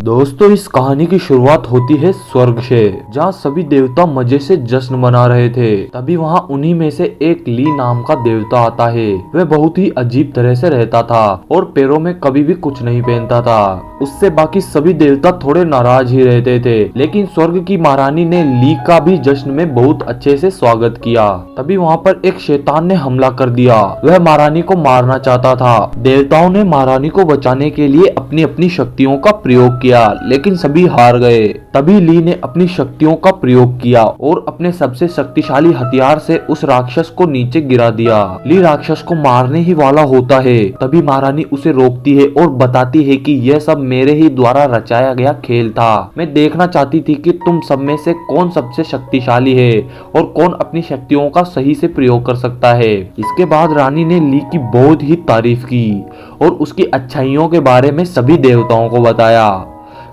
दोस्तों, इस कहानी की शुरुआत होती है स्वर्ग से, जहाँ सभी देवता मजे से जश्न मना रहे थे। तभी वहाँ उन्हीं में से एक ली नाम का देवता आता है। वह बहुत ही अजीब तरह से रहता था और पैरों में कभी भी कुछ नहीं पहनता था। उससे बाकी सभी देवता थोड़े नाराज ही रहते थे, लेकिन स्वर्ग की महारानी ने ली का भी जश्न में बहुत अच्छे से स्वागत किया। तभी वहाँ पर एक शैतान ने हमला कर दिया। वह महारानी को मारना चाहता था। देवताओं ने महारानी को बचाने के लिए अपनी अपनी शक्तियों का प्रयोग किया, लेकिन सभी हार गए। तभी ली ने अपनी शक्तियों का प्रयोग किया और अपने सबसे शक्तिशाली हथियार से उस राक्षस को नीचे गिरा दिया। ली राक्षस को मारने ही वाला होता है। तभी महारानी उसे रोकती है और बताती है कि यह सब मेरे ही द्वारा रचाया गया खेल था। मैं देखना चाहती थी कि तुम सब में से कौन सबसे शक्तिशाली है और कौन अपनी शक्तियों का सही से प्रयोग कर सकता है। इसके बाद रानी ने ली की बहुत ही तारीफ की और उसकी अच्छाइयों के बारे में सभी देवताओं को बताया।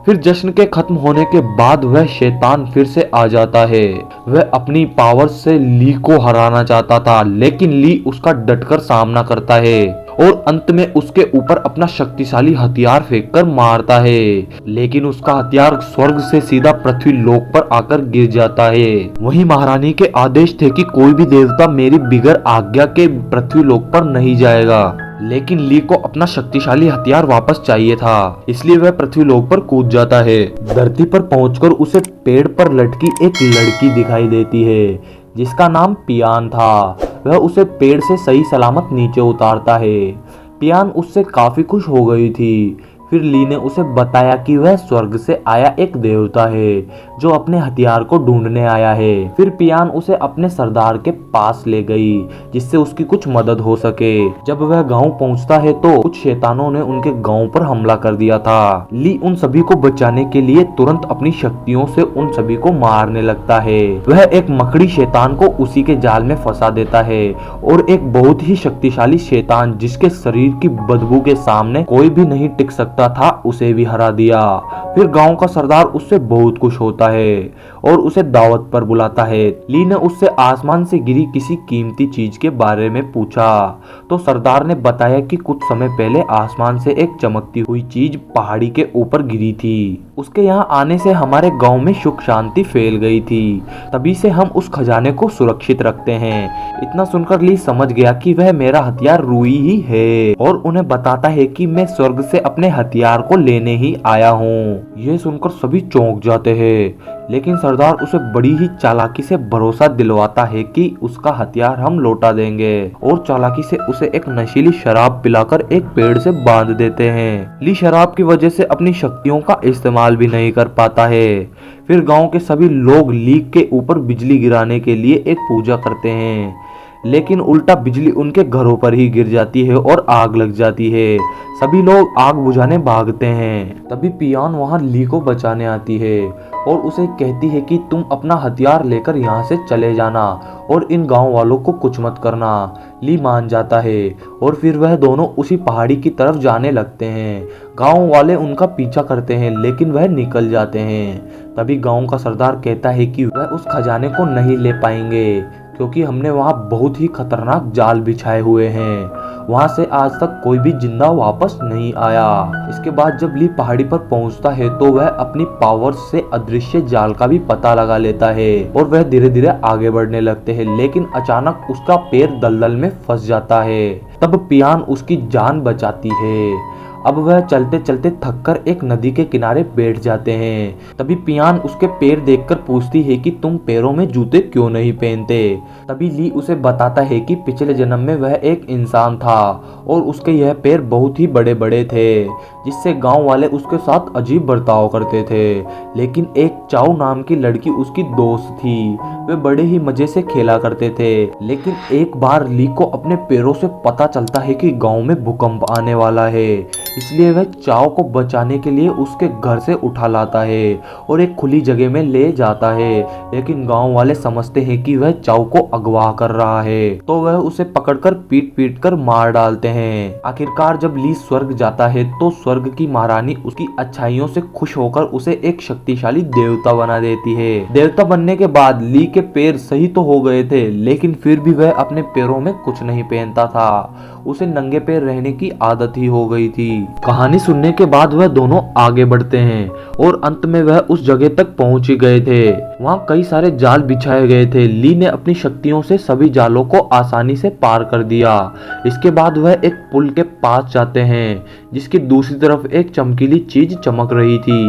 फिर जश्न के खत्म होने के बाद वह शैतान फिर से आ जाता है। वह अपनी पावर से ली को हराना चाहता था, लेकिन ली उसका डटकर सामना करता है और अंत में उसके ऊपर अपना शक्तिशाली हथियार फेंककर मारता है। लेकिन उसका हथियार स्वर्ग से सीधा पृथ्वी लोक पर आकर गिर जाता है। वहीं महारानी के आदेश थे कि कोई भी देवता मेरी बिगर आज्ञा के पृथ्वी लोक पर नहीं जाएगा, लेकिन ली को अपना शक्तिशाली हथियार वापस चाहिए था, इसलिए वह पृथ्वी लोक पर कूद जाता है। धरती पर पहुंचकर उसे पेड़ पर लटकी एक लड़की दिखाई देती है, जिसका नाम पियान था। वह उसे पेड़ से सही सलामत नीचे उतारता है। पियान उससे काफी खुश हो गई थी। फिर ली ने उसे बताया कि वह स्वर्ग से आया एक देवता है जो अपने हथियार को ढूंढने आया है। फिर पियान उसे अपने सरदार के पास ले गई, जिससे उसकी कुछ मदद हो सके। जब वह गांव पहुंचता है तो कुछ शैतानों ने उनके गांव पर हमला कर दिया था। ली उन सभी को बचाने के लिए तुरंत अपनी शक्तियों से उन सभी को मारने लगता है। वह एक मकड़ी शैतान को उसी के जाल में फंसा देता है और एक बहुत ही शक्तिशाली शैतान, जिसके शरीर की बदबू के सामने कोई भी नहीं टिक सकता था, उसे भी हरा दिया। फिर गांव का सरदार उससे बहुत खुश होता है और उसे दावत पर बुलाता है। ली ने उससे आसमान से गिरी किसी कीमती चीज के बारे में पूछा तो सरदार ने बताया कि कुछ समय पहले आसमान से एक चमकती हुई चीज पहाड़ी के ऊपर गिरी थी। उसके यहाँ आने से हमारे गांव में सुख शांति फैल गई थी। तभी से हम उस खजाने को सुरक्षित रखते हैं। इतना सुनकर ली समझ गया कि वह मेरा हथियार रूई ही है और उन्हें बताता है कि मैं स्वर्ग से अपने हथियार को लेने ही आया हूँ। यह सुनकर सभी चौंक जाते हैं, लेकिन सरदार उसे बड़ी ही चालाकी से भरोसा दिलवाता है कि उसका हथियार हम लौटा देंगे और चालाकी से उसे एक नशीली शराब पिलाकर एक पेड़ से बांध देते हैं। ली शराब की वजह से अपनी शक्तियों का इस्तेमाल भी नहीं कर पाता है। फिर गांव के सभी लोग ली के ऊपर बिजली गिराने के लिए एक पूजा करते हैं, लेकिन उल्टा बिजली उनके घरों पर ही गिर जाती है और आग लग जाती है। सभी लोग आग बुझाने भागते हैं। तभी पियान वहां ली को बचाने आती है और उसे कहती है कि तुम अपना हथियार लेकर यहाँ से चले जाना और इन गांव वालों को कुछ मत करना। ली मान जाता है और फिर वह दोनों उसी पहाड़ी की तरफ जाने लगते हैं। गांव वाले उनका पीछा करते हैं, लेकिन वह निकल जाते हैं। तभी गांव का सरदार कहता है कि वह उस खजाने को नहीं ले पाएंगे, क्योंकि हमने वहाँ बहुत ही खतरनाक जाल बिछाए हुए हैं। वहाँ से आज तक कोई भी जिंदा वापस नहीं आया। इसके बाद जब ली पहाड़ी पर पहुँचता है तो वह अपनी पावर से अदृश्य जाल का भी पता लगा लेता है और वह धीरे धीरे आगे बढ़ने लगते हैं, लेकिन अचानक उसका पैर दलदल में फंस जाता है। तब पियान उसकी जान बचाती है। अब वह चलते चलते थककर एक नदी के किनारे बैठ जाते हैं। तभी पियान उसके पैर देखकर पूछती है कि तुम पैरों में जूते क्यों नहीं पहनते। तभी ली उसे बताता है कि पिछले जन्म में वह एक इंसान था और उसके यह पैर बहुत ही बड़े बड़े थे, जिससे गांव वाले उसके साथ अजीब बर्ताव करते थे। लेकिन एक चाऊ नाम की लड़की उसकी दोस्त थी। वे बड़े ही मजे से खेला करते थे। लेकिन एक बार ली को अपने पैरों से पता चलता है कि गांव में भूकंप आने वाला है, इसलिए वह चाव को बचाने के लिए उसके घर से उठा लाता है और एक खुली जगह में ले जाता है। लेकिन गांव वाले समझते हैं कि वह चाव को अगवा कर रहा है, तो वह उसे पकड़कर पीट पीट कर मार डालते हैं। आखिरकार जब ली स्वर्ग जाता है तो स्वर्ग की महारानी उसकी अच्छाइयों से खुश होकर उसे एक शक्तिशाली देवता बना देती है। देवता बनने के बाद ली के पैर सही तो हो गए थे, लेकिन फिर भी वह अपने पैरों में कुछ नहीं पहनता था। उसे नंगे पैर रहने की आदत ही हो गई थी। कहानी सुनने के बाद वह दोनों आगे बढ़ते हैं और अंत में वह उस जगह तक पहुंच ही गए थे। वहाँ कई सारे जाल बिछाए गए थे। ली ने अपनी शक्तियों से सभी जालों को आसानी से पार कर दिया। इसके बाद वह एक पुल के पास जाते हैं जिसकी दूसरी तरफ एक चमकीली चीज चमक रही थी।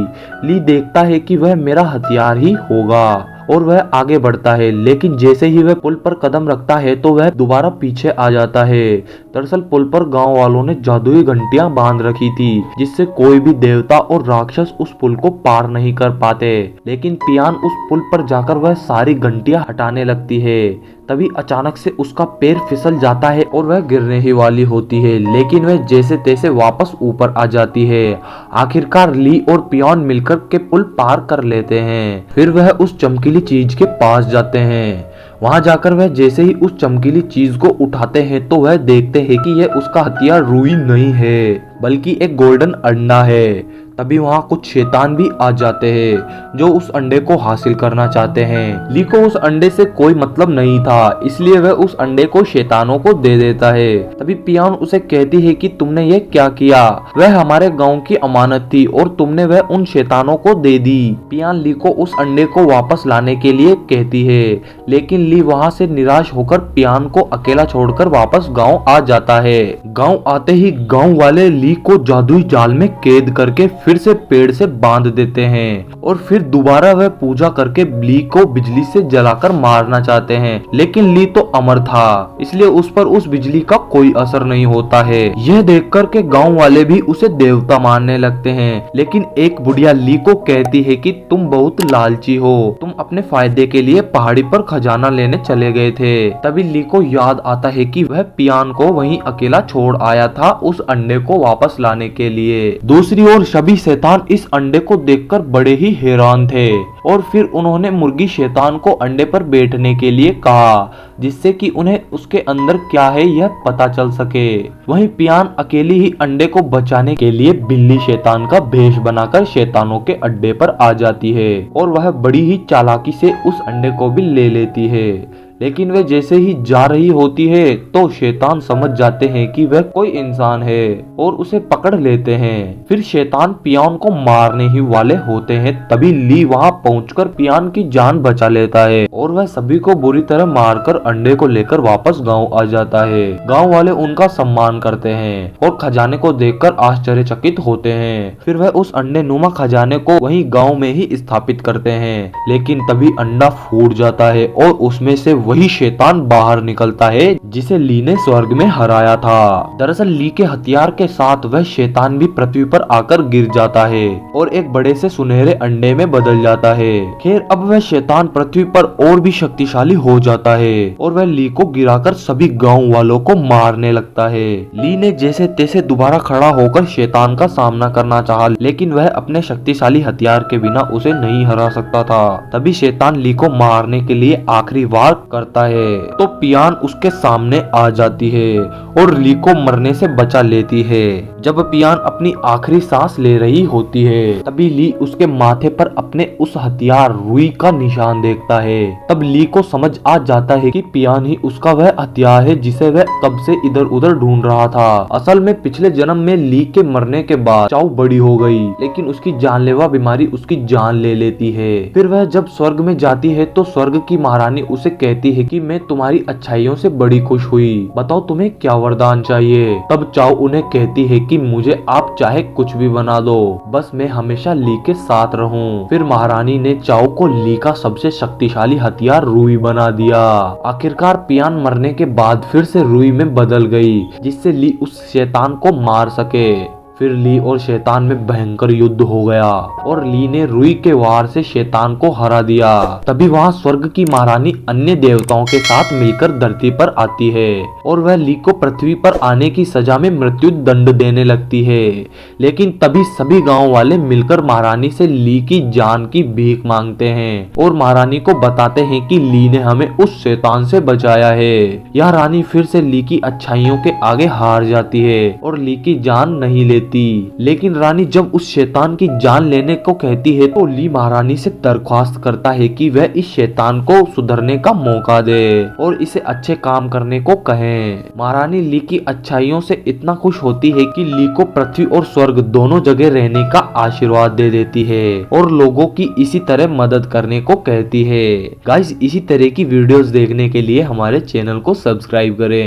ली देखता है कि वह मेरा हथियार ही होगा और वह आगे बढ़ता है, लेकिन जैसे ही वह पुल पर कदम रखता है तो वह दोबारा पीछे आ जाता है। दरअसल पुल पर गांव वालों ने जादुई घंटियां बांध रखी थी जिससे कोई भी देवता और राक्षस उस पुल को पार नहीं कर पाते। लेकिन पियान उस पुल पर जाकर वह सारी घंटियां हटाने लगती है। तभी अचानक से उसका पैर फिसल जाता है और वह गिरने ही वाली होती है, लेकिन वह जैसे तैसे वापस ऊपर आ जाती है। आखिरकार ली और पियान मिलकर के पुल पार कर लेते हैं। फिर वह उस चमकीली चीज के पास जाते हैं। वहां जाकर वह जैसे ही उस चमकीली चीज को उठाते हैं तो वह देखते हैं कि यह उसका हथियार रुई नहीं है बल्कि एक गोल्डन अंडा है। तभी वहाँ कुछ शैतान भी आ जाते हैं जो उस अंडे को हासिल करना चाहते हैं। ली को उस अंडे से कोई मतलब नहीं था, इसलिए वह उस अंडे को शैतानों को दे देता है। तभी पियान उसे कहती है कि तुमने ये क्या किया, वह हमारे गांव की अमानत थी और तुमने वह उन शैतानों को दे दी। पियान ली को उस अंडे को वापस लाने के लिए कहती है, लेकिन ली वहाँ से निराश होकर पियान को अकेला छोड़कर वापस गाँव आ जाता है। गाँव आते ही गाँव वाले ली को जादुई जाल में कैद करके फिर से पेड़ से बांध देते हैं और फिर दोबारा वह पूजा करके ली को बिजली से जलाकर मारना चाहते हैं, लेकिन ली तो अमर था इसलिए उस पर उस बिजली का कोई असर नहीं होता है। यह देखकर के गांव वाले भी उसे देवता मानने लगते हैं, लेकिन एक बुढ़िया ली को कहती है कि तुम बहुत लालची हो, तुम अपने फायदे के लिए पहाड़ी पर खजाना लेने चले गए थे। तभी ली को याद आता है कि वह पियान को वहीं अकेला छोड़ आया था उस अंडे को वापस लाने के लिए। दूसरी ओर सभी शैतान इस अंडे को देखकर बड़े ही हैरान थे और फिर उन्होंने मुर्गी शैतान को अंडे पर बैठने के लिए कहा जिससे कि उन्हें उसके अंदर क्या है यह पता चल सके। वहीं पियान अकेली ही अंडे को बचाने के लिए बिल्ली शैतान का भेष बनाकर शैतानों के अड्डे पर आ जाती है और वह बड़ी ही चालाकी से उस अंडे को भी ले लेती है। लेकिन वे जैसे ही जा रही होती है तो शैतान समझ जाते हैं कि वह कोई इंसान है और उसे पकड़ लेते हैं। फिर शैतान पियान को मारने ही वाले होते हैं, तभी ली वहां पहुंचकर पियान की जान बचा लेता है और वह सभी को बुरी तरह मारकर अंडे को लेकर वापस गांव आ जाता है। गांव वाले उनका सम्मान करते हैं और खजाने को देखकर आश्चर्यचकित होते हैं। फिर वह उस अंडे नुमा खजाने को वहीं गाँव में ही स्थापित करते हैं, लेकिन तभी अंडा फूट जाता है और उसमें से वही शैतान बाहर निकलता है जिसे ली ने स्वर्ग में हराया था। दरअसल ली के हथियार के साथ वह शैतान भी पृथ्वी पर आकर गिर जाता है और एक बड़े से सुनहरे अंडे में बदल जाता है। खैर अब वह शैतान पृथ्वी पर और भी शक्तिशाली हो जाता है और वह ली को गिराकर सभी गांव वालों को मारने लगता है। ली ने जैसे तैसे दोबारा खड़ा होकर शैतान का सामना करना चाहा, लेकिन वह अपने शक्तिशाली हथियार के बिना उसे नहीं हरा सकता था। तभी शैतान ली को मारने के लिए आखिरी वार करता है तो पियान उसके सामने आ जाती है और ली को मरने से बचा लेती है। जब पियान अपनी आखिरी सांस ले रही होती है तभी ली उसके माथे पर अपने उस हथियार रुई का निशान देखता है। तब ली को समझ आ जाता है कि पियान ही उसका वह हथियार है जिसे वह कब से इधर उधर ढूंढ रहा था। असल में पिछले जन्म में ली के मरने के बाद चाऊ बड़ी हो गई, लेकिन उसकी जानलेवा बीमारी उसकी जान ले लेती है। फिर वह जब स्वर्ग में जाती है तो स्वर्ग की महारानी उसे कहती है कि मैं तुम्हारी अच्छाइयों से बड़ी खुश हुई, बताओ तुम्हें क्या वरदान चाहिए। तब चाऊ उन्हें कहती है कि मुझे आप चाहे कुछ भी बना दो, बस मैं हमेशा ली के साथ रहूं। फिर महारानी ने चाऊ को ली का सबसे शक्तिशाली हथियार रुई बना दिया। आखिरकार पियान मरने के बाद फिर से रुई में बदल गई जिससे ली उस शैतान को मार सके। फिर ली और शैतान में भयंकर युद्ध हो गया और ली ने रुई के वार से शैतान को हरा दिया। तभी वहां स्वर्ग की महारानी अन्य देवताओं के साथ मिलकर धरती पर आती है और वह ली को पृथ्वी पर आने की सजा में मृत्यु दंड देने लगती है। लेकिन तभी सभी गांव वाले मिलकर महारानी से ली की जान की भीख मांगते हैं और महारानी को बताते हैं कि ली ने हमें उस शैतान से बचाया है। यह रानी फिर से ली की अच्छाइयों के आगे हार जाती है और ली की जान नहीं लेती देती। लेकिन रानी जब उस शैतान की जान लेने को कहती है तो ली महारानी से दरख्वास्त करता है कि वह इस शैतान को सुधरने का मौका दे और इसे अच्छे काम करने को कहें। महारानी ली की अच्छाइयों से इतना खुश होती है कि ली को पृथ्वी और स्वर्ग दोनों जगह रहने का आशीर्वाद दे देती है और लोगों की इसी तरह मदद करने को कहती है। गाइस, इसी तरह की वीडियोस देखने के लिए हमारे चैनल को सब्सक्राइब करें।